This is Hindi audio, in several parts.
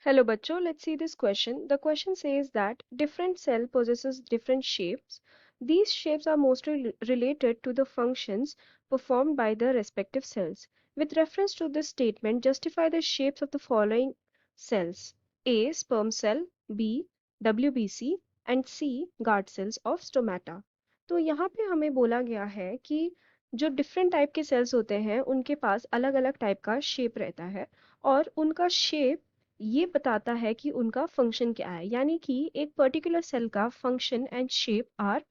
Hello bachcho, let's see this question. The question says that different cell possesses different shapes. These shapes are mostly related to the functions performed by the respective cells. With reference to this statement, justify the shapes of the following cells: A. Sperm cell, B. WBC and C. Guard cells of stomata. तो यहाँ पे हमें बोला गया है कि जो डिफरेंट टाइप के सेल्स होते हैं उनके पास अलग अलग टाइप का शेप रहता है और उनका शेप ये बताता है कि उनका फंक्शन क्या है, यानी कि एक पर्टिकुलर सेल का function and shape are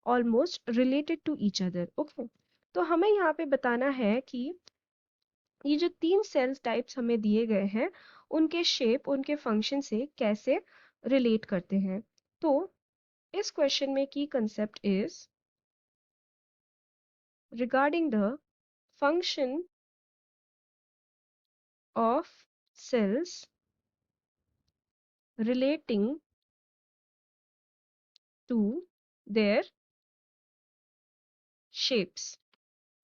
almost related to each other. Okay, तो हमें यहाँ पे बताना है कि ये जो तीन सेल्स टाइप्स हमें दिए गए हैं उनके शेप उनके फंक्शन से कैसे रिलेट करते हैं। तो इस क्वेश्चन में की concept is regarding the function of cells relating to their shapes।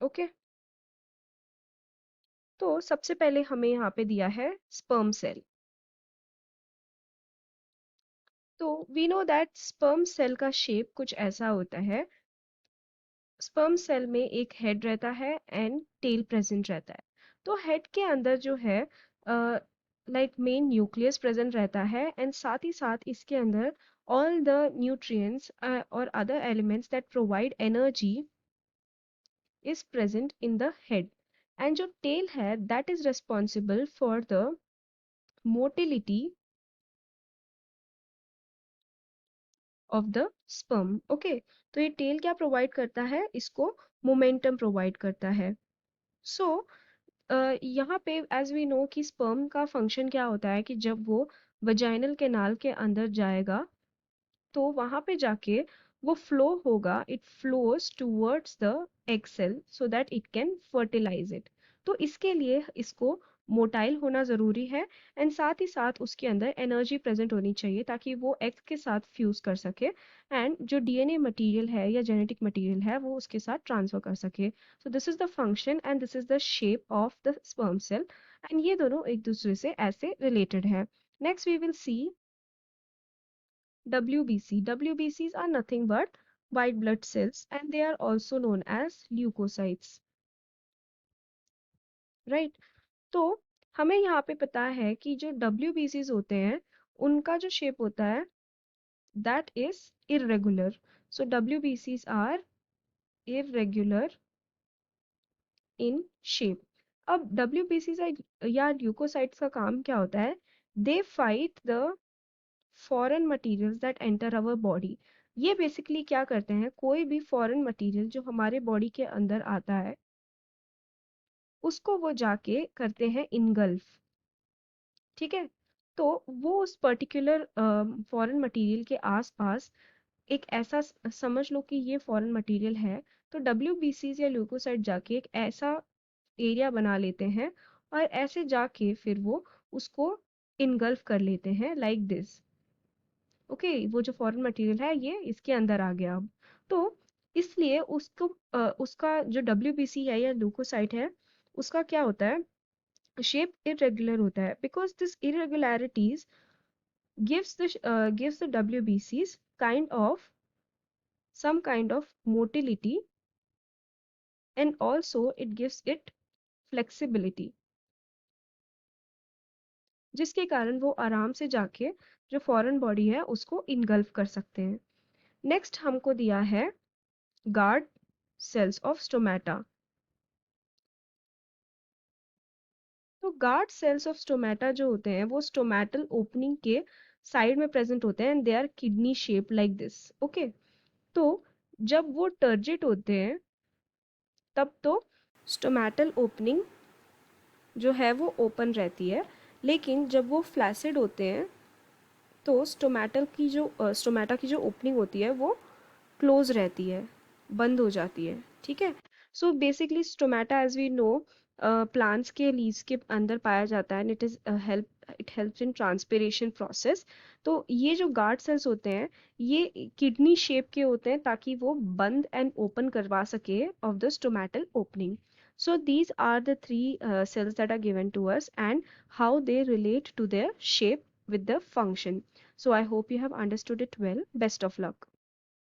Okay, तो सबसे पहले हमें यहाँ पे दिया है स्पर्म सेल। तो we know that sperm cell का शेप कुछ ऐसा होता है। स्पर्म सेल में एक हेड रहता है एंड टेल प्रेजेंट रहता है। तो हेड के अंदर जो है लाइक मेन न्यूक्लियस प्रेजेंट रहता है एंड साथ ही साथ इसके अंदर ऑल द न्यूट्रिएंट्स और other elements that provide energy is present in the head। and जो tail है that is responsible for the motility of the sperm। Okay, तो ये टेल क्या प्रोवाइड करता है, इसको मोमेंटम प्रोवाइड करता है। सो यहाँ पे एज वी नो कि स्पर्म का फंक्शन क्या होता है कि जब वो वजाइनल कैनाल के अंदर जाएगा तो वहां पे जाके वो फ्लो होगा, it flows towards the egg cell so that it can fertilise it. तो इसके लिए इसको मोटाइल होना ज़रूरी है एंड साथ ही साथ उसके अंदर एनर्जी प्रेजेंट होनी चाहिए ताकि वो एग के साथ फ्यूज कर सके एंड जो डीएनए मटेरियल है या जेनेटिक मटेरियल है वो उसके साथ ट्रांसफर कर सके। So this is the function and this is the shape of the sperm cell and ये दोनों एक दूसरे से ऐसे रिलेटेड है। Next we will see WBC. WBCs are nothing but white blood cells and they are also known as leukocytes, right? तो हमें यहाँ पे पता है कि जो WBCs होते हैं उनका जो शेप होता है that is irregular। So WBCs are irregular in shape। अब WBCs या ल्यूकोसाइट्स का काम क्या होता है, they fight the foreign materials that enter our body. ये बेसिकली क्या करते हैं, कोई भी फॉरेन मटेरियल जो हमारे बॉडी के अंदर आता है उसको वो जाके करते हैं इनगल्फ। ठीक है, तो वो उस पर्टिकुलर फॉरेन मटेरियल के आसपास एक ऐसा समझ लो कि ये फॉरेन मटेरियल है, तो WBCs या ल्यूकोसाइट जाके एक ऐसा एरिया बना लेते हैं और ऐसे जाके फिर वो उसको इनगल्फ कर लेते हैं लाइक दिस। ओके, वो जो फॉरेन मटेरियल है ये इसके अंदर आ गया अब। तो इसलिए उसको उसका जो WBC है या ल्यूकोसाइट है उसका क्या होता है, शेप इरेगुलर होता है because this irregularities gives the WBCs some kind of motility and also it gives it flexibility, जिसके कारण वो आराम से जाके जो फॉरेन बॉडी है उसको इनगल्फ कर सकते हैं। नेक्स्ट हमको दिया है गार्ड सेल्स ऑफ स्टोमेटा। तो गार्ड सेल्स ऑफ स्टोमेटा जो होते हैं वो स्टोमेटल ओपनिंग के साइड में प्रेजेंट होते हैं and they are kidney shape like this. Okay, तो जब वो टर्जिट होते हैं तब तो स्टोमेटल ओपनिंग जो है वो ओपन रहती है, लेकिन जब वो फ्लैसिड होते हैं तो स्टोमेटा की जो ओपनिंग होती है वो क्लोज रहती है, बंद हो जाती है। ठीक है, so basically stomata as we know plants के लीव्स के अंदर पाया जाता है and it helps in transpiration process. तो ये जो गार्ड सेल्स होते हैं ये किडनी शेप के होते हैं ताकि वो बंद एंड ओपन करवा सके of the stomatal opening. So these are the three cells that are given to us and how they relate to their shape with the function. So I hope you have understood it well. Best of luck.